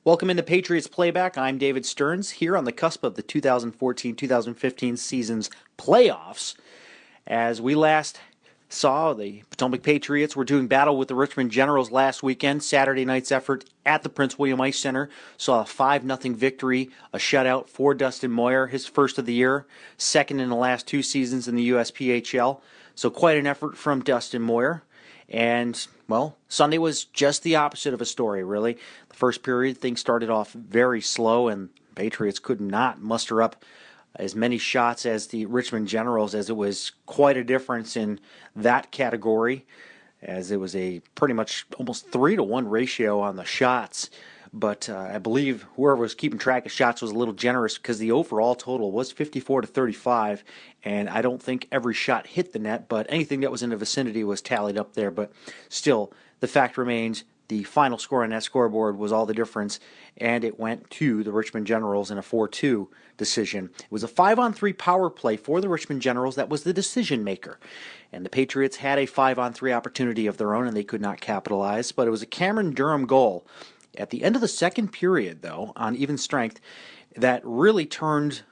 Welcome into Patriots Playback. I'm David Stearns here on the cusp of the 2014-2015 season's playoffs. As we last saw, the Potomac Patriots were doing battle with the Richmond Generals last weekend. Saturday night's effort at the Prince William Ice Center saw a 5-0 victory, a shutout for Dustin Moyer, his first of the year, second in the last two seasons in the USPHL. So quite an effort from Dustin Moyer. And, well, Sunday was just the opposite of a story, really. The first period, things started off very slow, and Patriots could not muster up as many shots as the Richmond Generals, as it was quite a difference in that category, as it was a pretty much almost 3-to-1 ratio on the shots. But I believe whoever was keeping track of shots was a little generous because the overall total was 54-35, and I don't think every shot hit the net, but anything that was in the vicinity was tallied up there. But still, the fact remains the final score on that scoreboard was all the difference, and it went to the Richmond Generals in a 4-2 decision. It was a 5-on-3 power play for the Richmond Generals that was the decision maker. And the Patriots had a 5-on-3 opportunity of their own, and they could not capitalize, but it was a Cameron Durham goal at the end of the second period, though, on even strength, that really turned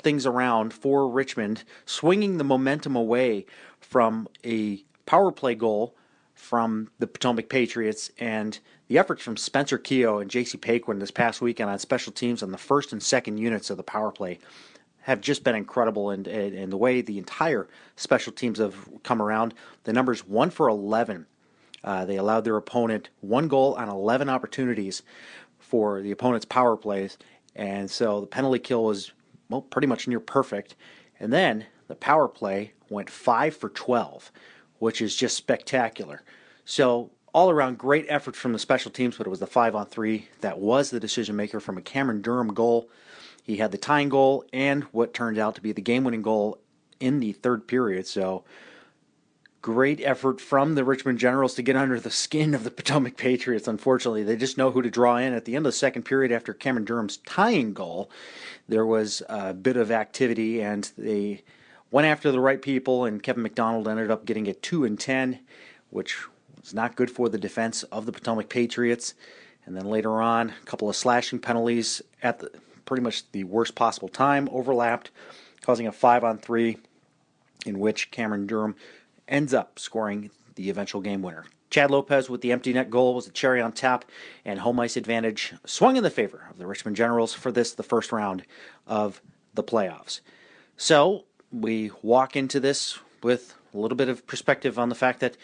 things around for Richmond, swinging the momentum away from a power play goal from the Potomac Patriots, and the efforts from Spencer Keogh and J.C. Paquin this past weekend on special teams on the first and second units of the power play have just been incredible, and the way the entire special teams have come around. The numbers 1 for 11. They allowed their opponent one goal on 11 opportunities for the opponent's power plays, and so the penalty kill was pretty much near perfect. And then the power play went 5 for 12, which is just spectacular. So all around great effort from the special teams, but it was the 5-on-3 that was the decision maker from a Cameron Durham goal. He had the tying goal and what turned out to be the game-winning goal in the third period. So great effort from the Richmond Generals to get under the skin of the Potomac Patriots. Unfortunately, they just know who to draw in. At the end of the second period, after Cameron Durham's tying goal, there was a bit of activity, and they went after the right people, and Kevin McDonald ended up getting a 2-10, which was not good for the defense of the Potomac Patriots. And then later on, a couple of slashing penalties at pretty much the worst possible time overlapped, causing a 5-on-3 in which Cameron Durham ends up scoring the eventual game winner. Chad Lopez with the empty net goal was a cherry on top, and home ice advantage swung in the favor of the Richmond Generals for the first round of the playoffs. So we walk into this with a little bit of perspective on the fact that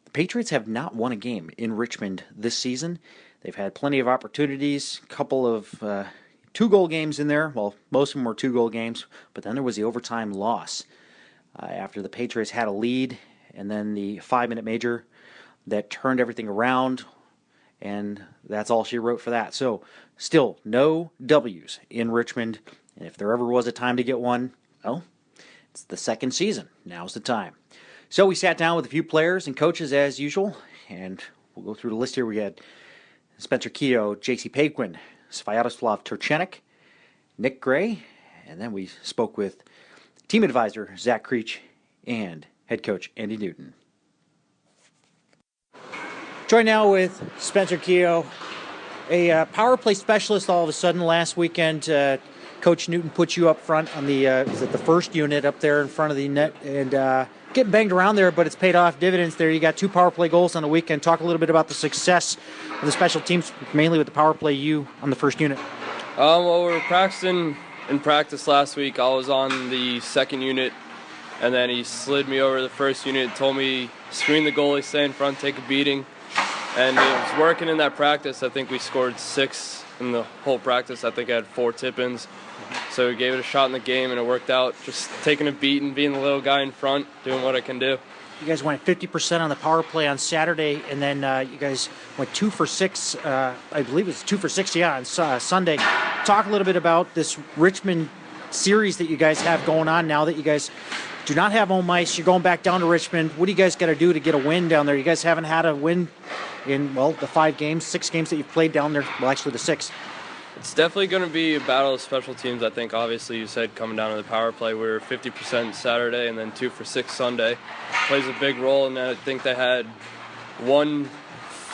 the Patriots have not won a game in Richmond this season. They've had plenty of opportunities, a couple of two-goal games in there. Well, most of them were two-goal games, but then there was the overtime loss after the Patriots had a lead, and then the 5-minute major that turned everything around, and that's all she wrote for that. So still no W's in Richmond, and if there ever was a time to get one, well, it's the second season. Now's the time. So we sat down with a few players and coaches as usual, and we'll go through the list here. We had Spencer Keogh, J.C. Paquin, Sviatoslav Turchenik, Nick Gray, and then we spoke with team advisor Zach Creech and head coach Andy Newton. Joined now with Spencer Keogh, a power play specialist. All of a sudden last weekend, Coach Newton put you up front on the the first unit up there in front of the net, and getting banged around there, but it's paid off dividends there. You got 2 power play goals on the weekend. Talk a little bit about the success of the special teams, mainly with the power play you on the first unit. Well, we were practicing in practice last week. I was on the second unit, and then he slid me over to the first unit, told me screen the goalie, stay in front, take a beating, and it was working in that practice. I think we scored 6 in the whole practice. I think I had 4 tip-ins, so we gave it a shot in the game, and it worked out. Just taking a beating, being the little guy in front, doing what I can do. You guys went 50% on the power play on Saturday, and then you guys went 2 for 6. I believe it's 2 for 6, on Sunday. Talk a little bit about this Richmond series that you guys have going on now that you guys do not have home ice. You're going back down to Richmond. What do you guys got to do to get a win down there? You guys haven't had a win in, the 6 games that you've played down there. Well, actually the 6. It's definitely going to be a battle of special teams. I think obviously you said coming down to the power play, we were 50% Saturday and then 2 for 6 Sunday. Plays a big role, and I think they had one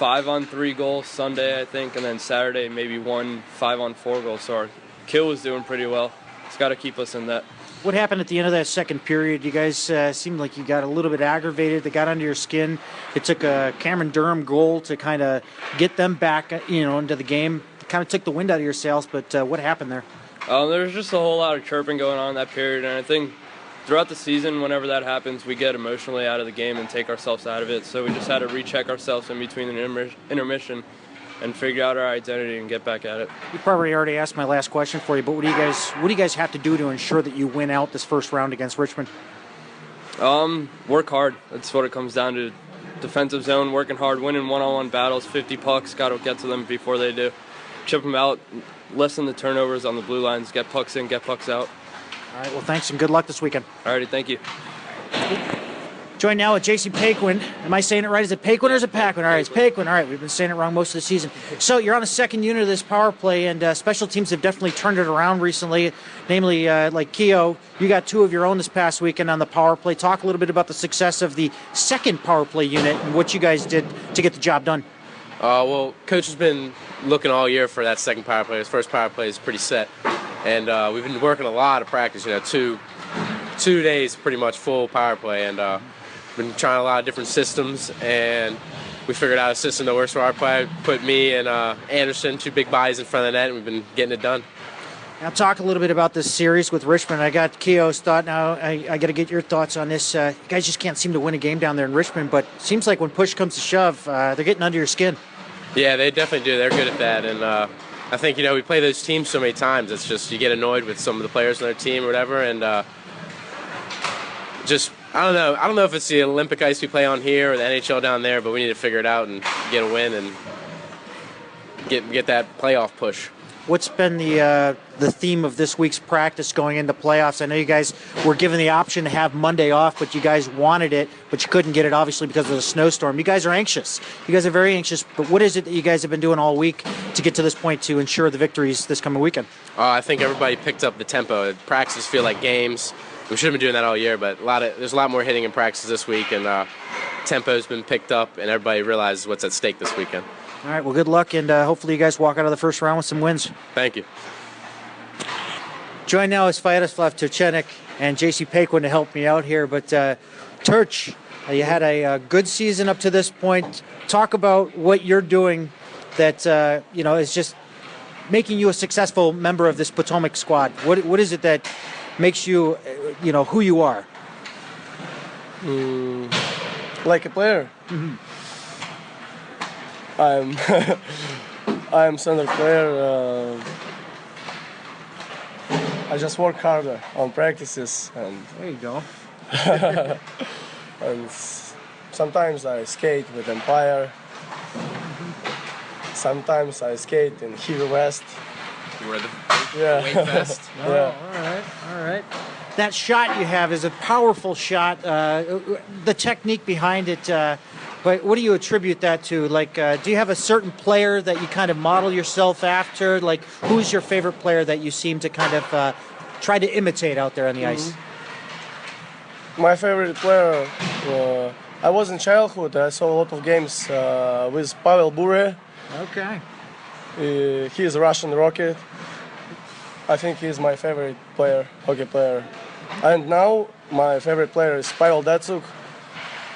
5-on-3 goal Sunday, I think, and then Saturday maybe 1 5-on-4 goal. So our kill was doing pretty well. It's got to keep us in that. What happened at the end of that second period? You guys seemed like you got a little bit aggravated. They got under your skin. It took a Cameron Durham goal to kind of get them back, into the game. It kind of took the wind out of your sails, but what happened there? There was just a whole lot of chirping going on in that period, and I think throughout the season, whenever that happens, we get emotionally out of the game and take ourselves out of it. So we just had to recheck ourselves in between the intermission and figure out our identity and get back at it. You probably already asked my last question for you, but what do you guys have to do to ensure that you win out this first round against Richmond? Work hard. That's what it comes down to. Defensive zone, working hard, winning one-on-one battles, 50 pucks, got to get to them before they do. Chip them out, lessen the turnovers on the blue lines, get pucks in, get pucks out. All right, well, thanks and good luck this weekend. All righty, thank you. Joined now with J.C. Paquin. Am I saying it right? Is it Paquin or is it Paquin? All right, it's Paquin. All right, we've been saying it wrong most of the season. So you're on the second unit of this power play, and special teams have definitely turned it around recently, namely like Keogh. You got 2 of your own this past weekend on the power play. Talk a little bit about the success of the second power play unit and what you guys did to get the job done. Well, Coach has been looking all year for that second power play. His first power play is pretty set, and we've been working a lot of practice. 2 days pretty much full power play, and been trying a lot of different systems, and we figured out a system that works for our play. Put me and Anderson, 2 big bodies in front of the net, and we've been getting it done. Now talk a little bit about this series with Richmond. I got Keogh's thought now. I got to get your thoughts on this. You guys just can't seem to win a game down there in Richmond, but it seems like when push comes to shove, they're getting under your skin. Yeah, they definitely do. They're good at that, and I think, we play those teams so many times. It's just you get annoyed with some of the players on their team or whatever, and I don't know. I don't know if it's the Olympic ice we play on here or the NHL down there, but we need to figure it out and get a win and get that playoff push. What's been the theme of this week's practice going into playoffs? I know you guys were given the option to have Monday off, but you guys wanted it, but you couldn't get it, obviously, because of the snowstorm. You guys are anxious. You guys are very anxious, but what is it that you guys have been doing all week to get to this point to ensure the victories this coming weekend? I think everybody picked up the tempo. Practices feel like games. We should have been doing that all year, but there's a lot more hitting in practice this week, and tempo's been picked up, and everybody realizes what's at stake this weekend. All right, well, good luck, and hopefully you guys walk out of the first round with some wins. Thank you. Joined now is Sviatoslav Turchenik and J.C. Paquin to help me out here, but Turch, you had a good season up to this point. Talk about what you're doing that is just making you a successful member of this Potomac squad. What is it that makes you, who you are? Like a player. Mm-hmm. I'm center player. I just work harder on practices, and There you go. and sometimes I skate with Empire. Sometimes I skate in Heavy West. You were the Yeah. weight vest. Oh, all right. That shot you have is a powerful shot. The technique behind it, but what do you attribute that to? Like, do you have a certain player that you kind of model yourself after? Like, who's your favorite player that you seem to kind of try to imitate out there on the ice? My favorite player. I was in childhood. I saw a lot of games with Pavel Bure. Okay. He is a Russian Rocket. I think he's my favorite player, hockey player. And now my favorite player is Pavel Datsuk.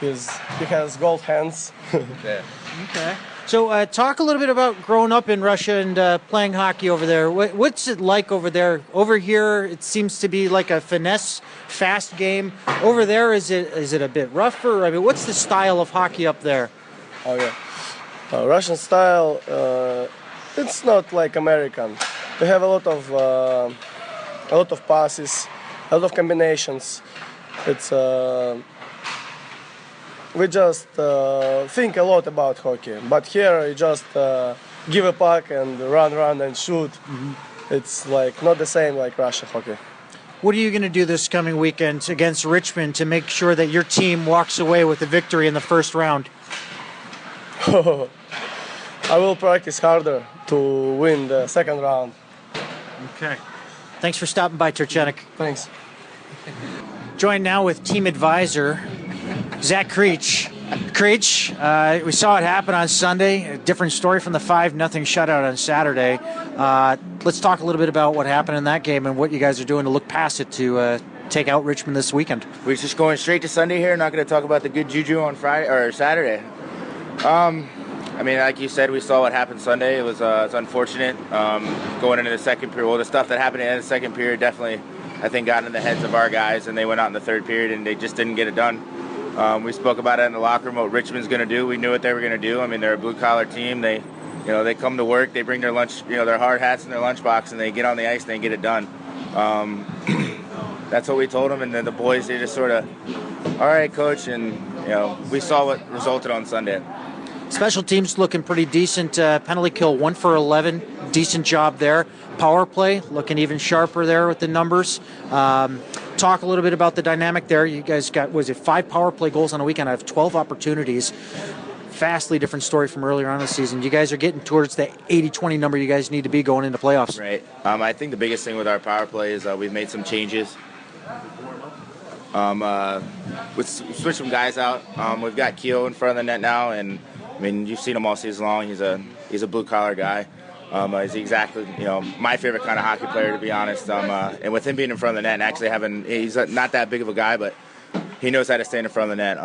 He has gold hands. Yeah. Okay. So talk a little bit about growing up in Russia and playing hockey over there. What's it like over there? Over here, it seems to be like a finesse, fast game. Over there, is it a bit rougher? I mean, what's the style of hockey up there? Okay. Russian style, it's not like American. They have a lot of passes, a lot of combinations. It's we just think a lot about hockey, but here you just give a puck and run and shoot. Mm-hmm. It's like not the same like Russia hockey. What are you going to do this coming weekend against Richmond to make sure that your team walks away with the victory in the first round? I will practice harder to win the second round. Okay. Thanks for stopping by, Turchenik. Thanks. Joined now with team advisor Zach Creech. Creech, we saw it happen on Sunday. A different story from the 5-0 shutout on Saturday. Let's talk a little bit about what happened in that game and what you guys are doing to look past it to take out Richmond this weekend. We're just going straight to Sunday here. Not going to talk about the good juju on Friday or Saturday. I mean, like you said, we saw what happened Sunday. It was it's unfortunate going into the second period. Well, the stuff that happened in the second period definitely, I think, got in the heads of our guys, and they went out in the third period and they just didn't get it done. We spoke about it in the locker room, what Richmond's going to do. We knew what they were going to do. I mean, they're a blue-collar team. They come to work. They bring their lunch, their hard hats in their lunchbox, and they get on the ice and they get it done. That's what we told them, and then the boys, they just sort of, all right, coach, and we saw what resulted on Sunday. Special teams looking pretty decent. Penalty kill 1 for 11. Decent job there. Power play looking even sharper there with the numbers. Talk a little bit about the dynamic there. You guys got, 5 power play goals on a weekend? I have 12 opportunities. Vastly different story from earlier on in the season. You guys are getting towards the 80-20 number you guys need to be going into playoffs. Right. I think the biggest thing with our power play is we've made some changes. We switched some guys out. We've got Keogh in front of the net now, and I mean, you've seen him all season long. He's a blue-collar guy. He's exactly, my favorite kind of hockey player, to be honest. And with him being in front of the net and actually he's not that big of a guy, but he knows how to stand in front of the net.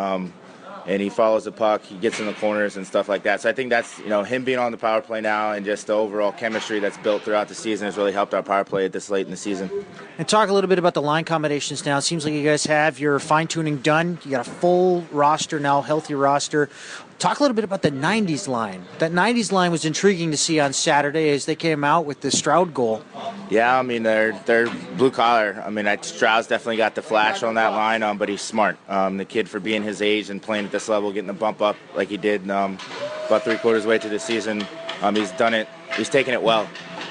And he follows the puck. He gets in the corners and stuff like that. So I think that's, him being on the power play now and just the overall chemistry that's built throughout the season has really helped our power play at this late in the season. And talk a little bit about the line combinations now. It seems like you guys have your fine-tuning done. You got a full roster now, healthy roster. Talk a little bit about the 90s line. That 90s line was intriguing to see on Saturday as they came out with the Stroud goal. Yeah, I mean, they're blue collar. I mean, Stroud's definitely got the flash on that line, but he's smart. The kid, for being his age and playing at this level, getting the bump up like he did about 3/4 way through the season, he's done it. He's taken it well.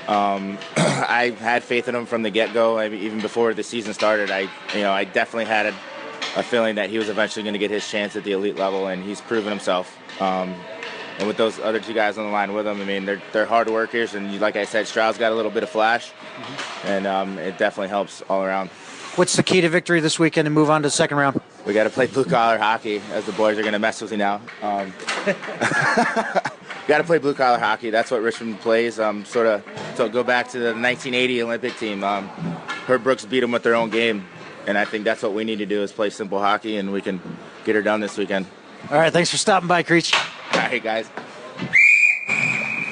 I had faith in him from the get-go. Even before the season started, I definitely had a feeling that he was eventually going to get his chance at the elite level, and he's proven himself. And with those other 2 guys on the line with him, I mean, they're hard workers, and like I said, Stroud's got a little bit of flash, and it definitely helps all around. What's the key to victory this weekend and move on to the second round? We got to play blue-collar hockey, as the boys are going to mess with you now. Got to play blue-collar hockey. That's what Richmond plays. So go back to the 1980 Olympic team. Herb Brooks beat them with their own game, and I think that's what we need to do is play simple hockey, and we can get her done this weekend. All right, thanks for stopping by, Creech. All right, guys.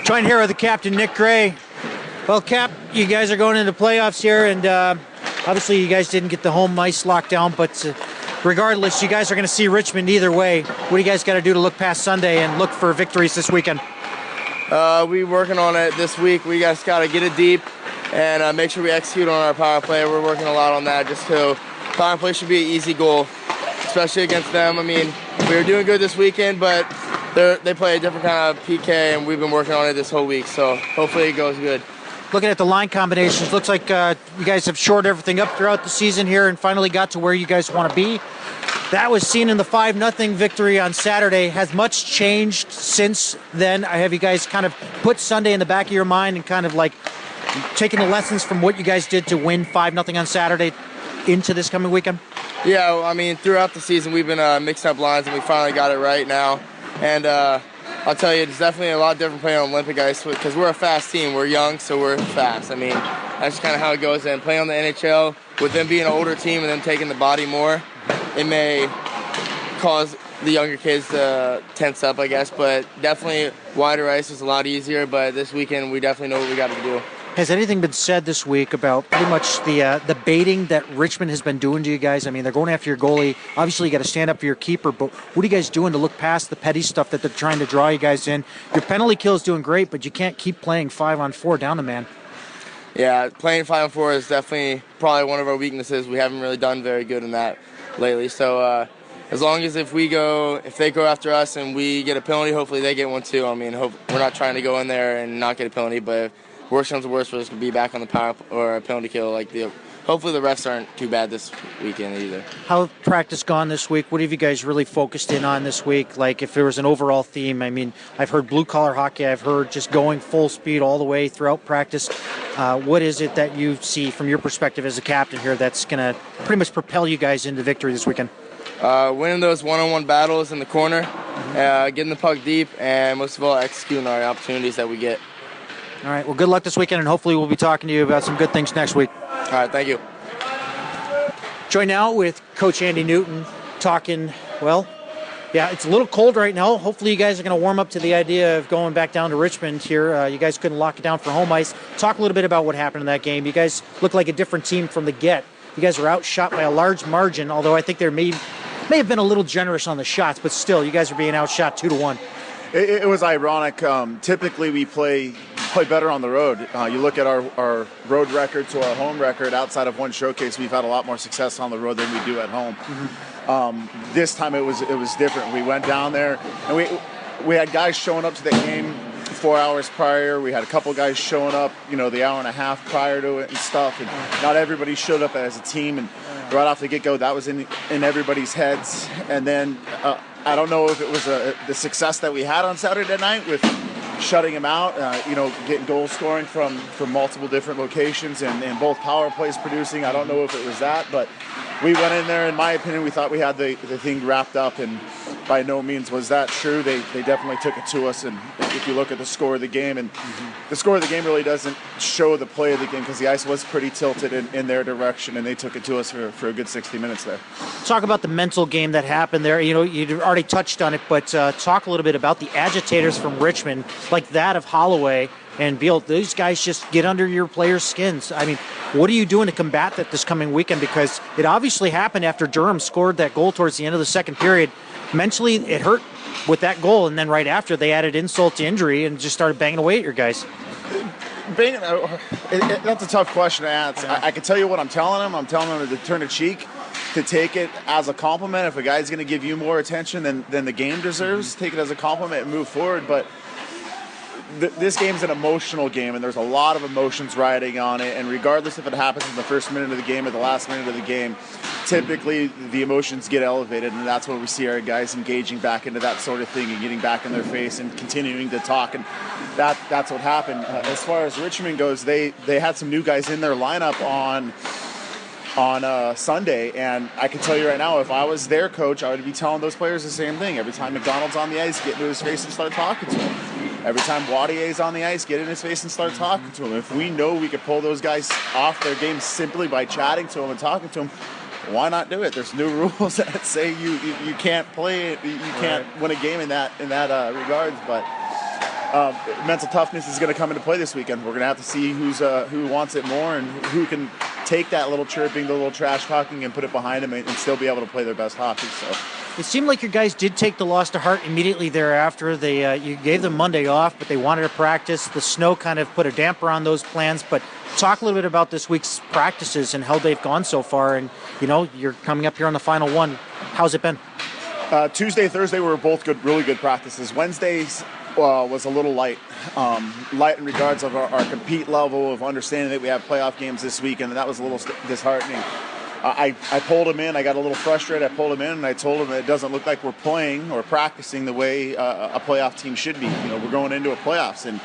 Joined here with the captain, Nick Gray. Well, Cap, you guys are going into playoffs here, and obviously you guys didn't get the home ice locked down, but regardless, you guys are going to see Richmond either way. What do you guys got to do to look past Sunday and look for victories this weekend? We're working on it this week. We just got to get it deep and make sure we execute on our power play. We're working a lot on that just so power play should be an easy goal, especially against them. I mean, we were doing good this weekend, but they play a different kind of PK, and we've been working on it this whole week, so hopefully it goes good. Looking at the line combinations, looks like you guys have shored everything up throughout the season here and finally got to where you guys want to be. That was seen in the 5-0 victory on Saturday. Has much changed since then? Have you guys kind of put Sunday in the back of your mind and kind of like taking the lessons from what you guys did to win 5-0 on Saturday into this coming weekend? Yeah, I mean, throughout the season we've been mixing up lines, and we finally got it right now. And I'll tell you, it's definitely a lot different playing on Olympic ice because we're a fast team. We're young, so we're fast. I mean, that's just kind of how it goes. And playing on the NHL, with them being an older team and them taking the body more, it may cause the younger kids to tense up, I guess. But definitely wider ice is a lot easier. But this weekend, we definitely know what we got to do. Has anything been said this week about pretty much the baiting that Richmond has been doing to you guys? I mean, they're going after your goalie. Obviously, you got to stand up for your keeper, but what are you guys doing to look past the petty stuff that they're trying to draw you guys in? Your penalty kill is doing great, but you can't keep playing 5-on-4 down the man. Yeah, playing 5-on-4 is definitely probably one of our weaknesses. We haven't really done very good in that lately. So as long as if they go after us and we get a penalty, hopefully they get one too. I mean, we're not trying to go in there and not get a penalty, but worst comes to worst, we're just going to be back on the power or a penalty kill. Hopefully the refs aren't too bad this weekend either. How have practice gone this week? What have you guys really focused in on this week? Like if there was an overall theme, I mean, I've heard blue-collar hockey. I've heard just going full speed all the way throughout practice. What is it that you see from your perspective as a captain here that's going to pretty much propel you guys into victory this weekend? winning those one-on-one battles in the corner, getting the puck deep, and most of all, executing our opportunities that we get. All right, well, good luck this weekend, and hopefully we'll be talking to you about some good things next week. All right, thank you. Joined now with Coach Andy Newton talking, well, yeah, it's a little cold right now. Hopefully you guys are going to warm up to the idea of going back down to Richmond here. You guys couldn't lock it down for home ice. Talk a little bit about what happened in that game. You guys look like a different team from the get. You guys were outshot by a large margin, although I think there may have been a little generous on the shots, but still, you guys are being outshot 2-1. It was ironic. Typically, we play better on the road. You look at our road record to our home record. Outside of one showcase, we've had a lot more success on the road than we do at home. Mm-hmm. This time, it was different. We went down there, and we had guys showing up to the game 4 hours prior. We had a couple guys showing up, the hour and a half prior to it and stuff. And not everybody showed up as a team. And right off the get-go, that was in everybody's heads. And then I don't know if it was the success that we had on Saturday night with shutting him out, getting goal scoring from multiple different locations and both power plays producing. I don't know if it was that, but we went in there. In my opinion, we thought we had the thing wrapped up, and by no means was that true. They definitely took it to us, and if you look at the score of the game, and the score of the game really doesn't show the play of the game because the ice was pretty tilted in their direction, and they took it to us for a good 60 minutes there. Talk about the mental game that happened there. You already touched on it, but talk a little bit about the agitators from Richmond, like that of Holloway and Beal. These guys just get under your players' skins. I mean, what are you doing to combat that this coming weekend? Because it obviously happened after Durham scored that goal towards the end of the second period. Mentally, it hurt with that goal, and then right after, they added insult to injury and just started banging away at your guys. That's a tough question to answer. Yeah. I can tell you what I'm telling them. I'm telling them to turn a cheek, to take it as a compliment. If a guy's going to give you more attention than the game deserves, take it as a compliment and move forward. But this game's an emotional game, and there's a lot of emotions riding on it. And regardless if it happens in the first minute of the game or the last minute of the game, typically the emotions get elevated, and that's when we see our guys engaging back into that sort of thing and getting back in their face and continuing to talk. And that's what happened. As far as Richmond goes, they had some new guys in their lineup on Sunday, and I can tell you right now, if I was their coach, I would be telling those players the same thing. Every time McDonald's on the ice, get into his face and start talking to him. Every time Waudier's on the ice, get in his face and start talking to him. If we know we could pull those guys off their game simply by chatting to them and talking to them, why not do it? There's new rules that say you can't play it, you can't win a game in that regards. But mental toughness is going to come into play this weekend. We're going to have to see who wants it more and who can take that little chirping, the little trash talking, and put it behind them and still be able to play their best hockey. So. It seemed like your guys did take the loss to heart immediately thereafter. You gave them Monday off, but they wanted to practice. The snow kind of put a damper on those plans. But talk a little bit about this week's practices and how they've gone so far. And, you're coming up here on the final one. How's it been? Tuesday, Thursday were both really good practices. Wednesdays was a little light. Light in regards of our compete level, of understanding that we have playoff games this week, and that was a little disheartening. I pulled him in. I got a little frustrated. I pulled him in, and I told him that it doesn't look like we're playing or practicing the way a playoff team should be. We're going into a playoffs, and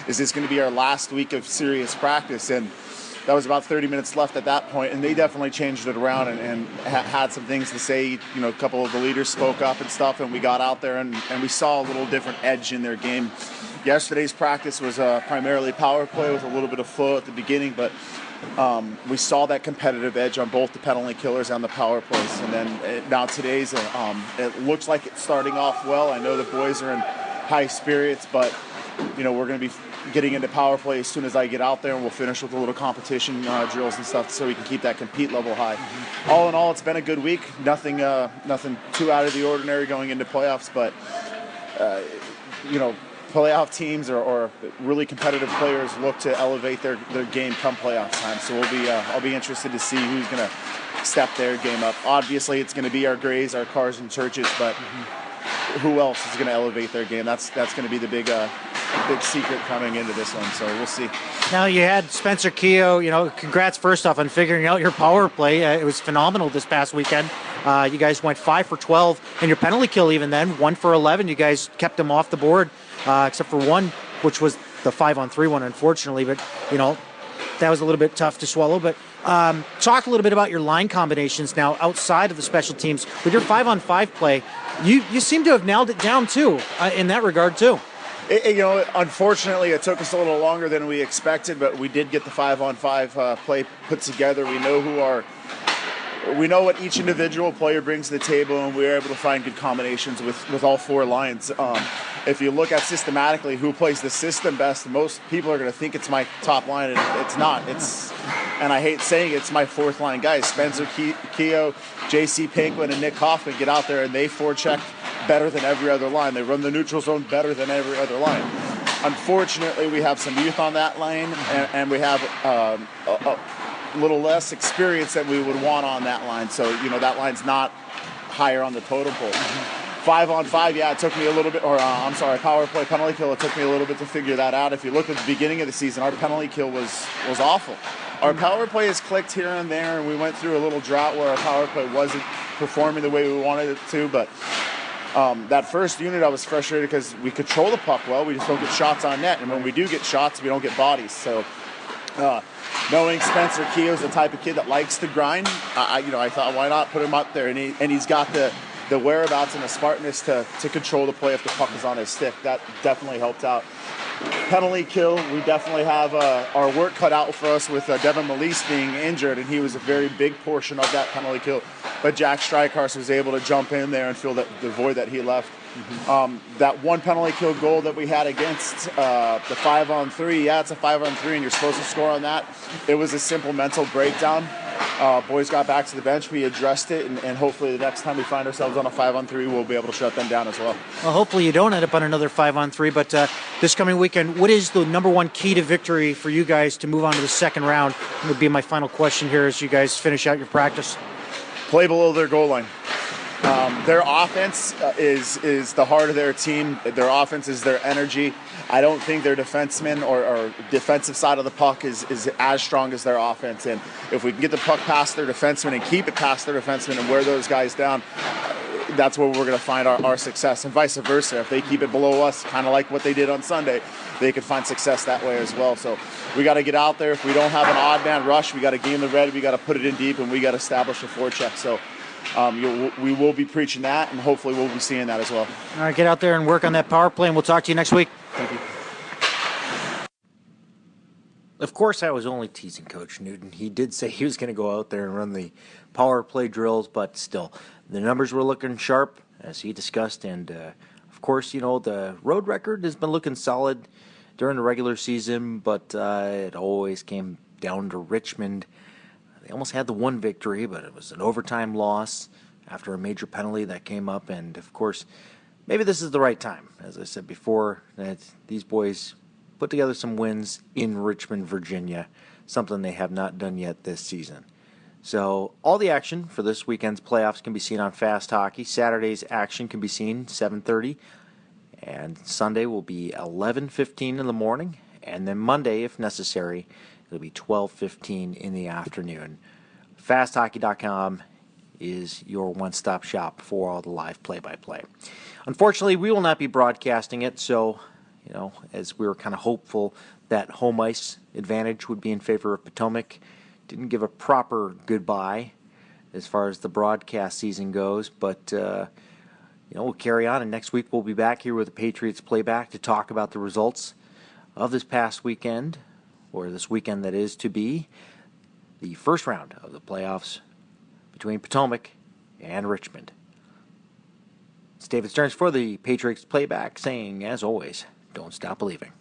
is this going to be our last week of serious practice? And that was about 30 minutes left at that point, and they definitely changed it around and had some things to say. A couple of the leaders spoke up and stuff, and we got out there, and we saw a little different edge in their game. Yesterday's practice was primarily power play with a little bit of flow at the beginning, but we saw that competitive edge on both the penalty killers and the power plays. And then now today's, it looks like it's starting off well. I know the boys are in high spirits, but we're going to be getting into power play as soon as I get out there, and we'll finish with a little competition drills and stuff so we can keep that compete level high. Mm-hmm. All in all, it's been a good week. Nothing too out of the ordinary going into playoffs, but playoff teams or really competitive players look to elevate their game come playoff time. So I'll be interested to see who's going to step their game up. Obviously, it's going to be our Grays, our Cars, and Churches, but who else is going to elevate their game? That's going to be the big secret coming into this one. So we'll see. Now you had Spencer Keogh. Congrats first off on figuring out your power play. It was phenomenal this past weekend. You guys went 5 for 12, and your penalty kill even then 1 for 11. You guys kept them off the board. Except for one, which was the 5-on-3 one, unfortunately. But, that was a little bit tough to swallow. But talk a little bit about your line combinations now outside of the special teams. With your 5-on-5 play, you seem to have nailed it down, too, in that regard, too. Unfortunately, it took us a little longer than we expected, but we did get the 5-on-5 play put together. We know what each individual player brings to the table, and we were able to find good combinations with all four lines. If you look at systematically who plays the system best, most people are going to think it's my top line, and it's not. And I hate saying it's my fourth line guys. Spencer Keogh, J.C. Pinklin, and Nick Kaufman get out there, and they forecheck better than every other line. They run the neutral zone better than every other line. Unfortunately, we have some youth on that line, and we have a little less experience than we would want on that line. So, that line's not higher on the totem pole. 5-on-5, it took me a little bit, power play, penalty kill, it took me a little bit to figure that out. If you look at the beginning of the season, our penalty kill was awful. Our power play has clicked here and there, and we went through a little drought where our power play wasn't performing the way we wanted it to, but that first unit I was frustrated because we control the puck well, we just don't get shots on net, and when we do get shots, we don't get bodies. So knowing Spencer Keogh's the type of kid that likes to grind, I thought, why not put him up there? And he's got the whereabouts and the smartness to control the play if the puck is on his stick. That definitely helped out. Penalty kill, we definitely have our work cut out for us with Devin Melise being injured, and he was a very big portion of that penalty kill. But Jack Strycars was able to jump in there and fill the void that he left. That one penalty kill goal that we had against the 5-on-3, it's a 5-on-3 and you're supposed to score on that. It was a simple mental breakdown. Boys got back to the bench, we addressed it, and hopefully the next time we find ourselves on a 5-on-3, we'll be able to shut them down as well. Well, hopefully you don't end up on another 5-on-3, but this coming weekend, what is the number one key to victory for you guys to move on to the second round? That would be my final question here as you guys finish out your practice. Play below their goal line. Their offense is the heart of their team. Their offense is their energy. I don't think their defensemen or defensive side of the puck is as strong as their offense. And if we can get the puck past their defensemen and keep it past their defensemen and wear those guys down, that's where we're going to find our success. And vice versa. If they keep it below us, kind of like what they did on Sunday, they could find success that way as well. So we got to get out there. If we don't have an odd man rush, we got to game the red. We got to put it in deep, and we got to establish a forecheck. So we will be preaching that, and hopefully we'll be seeing that as well. All right, get out there and work on that power play, and we'll talk to you next week. Thank you. Of course, I was only teasing Coach Newton. He did say he was going to go out there and run the power play drills, but still, the numbers were looking sharp, as he discussed, and of course, the road record has been looking solid during the regular season, but it always came down to Richmond. They almost had the one victory, but it was an overtime loss after a major penalty that came up. And, of course, maybe this is the right time, as I said before, that these boys put together some wins in Richmond, Virginia, something they have not done yet this season. So all the action for this weekend's playoffs can be seen on Fast Hockey. Saturday's action can be seen 7:30, and Sunday will be 11:15 in the morning, and then Monday, if necessary, it'll be 12:15 in the afternoon. FastHockey.com is your one-stop shop for all the live play-by-play. Unfortunately, we will not be broadcasting it, so, as we were kind of hopeful that home ice advantage would be in favor of Potomac, didn't give a proper goodbye as far as the broadcast season goes, but, we'll carry on, and next week we'll be back here with the Patriots Playback to talk about the results of this past weekend, or this weekend that is to be, the first round of the playoffs between Potomac and Richmond. It's David Stearns for the Patriots Playback saying, as always, don't stop believing.